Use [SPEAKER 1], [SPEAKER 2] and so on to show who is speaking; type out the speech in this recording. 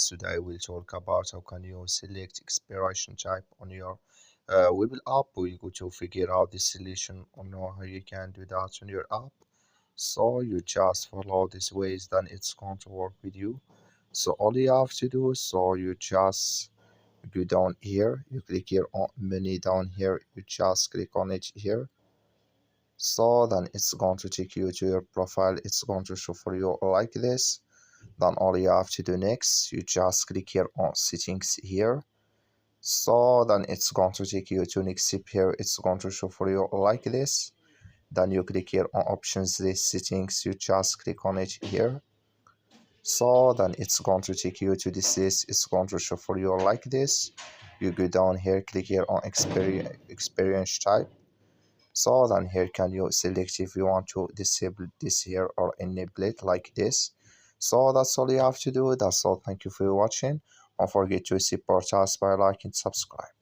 [SPEAKER 1] Today we'll talk about how can you select expiration type on your Webull app. We're going to figure out the solution on how you can do that on your app. So you just follow these ways, then it's going to work with you. So all you have to do, so you just go down here, you click here on menu down here, you just click on it here. So then it's going to take you to your profile. It's going to show for you like this. Then all you have to do next, you just click here on settings here. So then it's going to take you to next step here. It's going to show for you like this. Then you click here on options, this settings, you just click on it here. So then it's going to take you to this list. It's going to show for you like this. You go down here, click here on experience type. So then here can you select if you want to disable this here or enable it like this. So that's all you have to do. That's all. Thank you for watching. Don't forget to support us by liking and subscribe.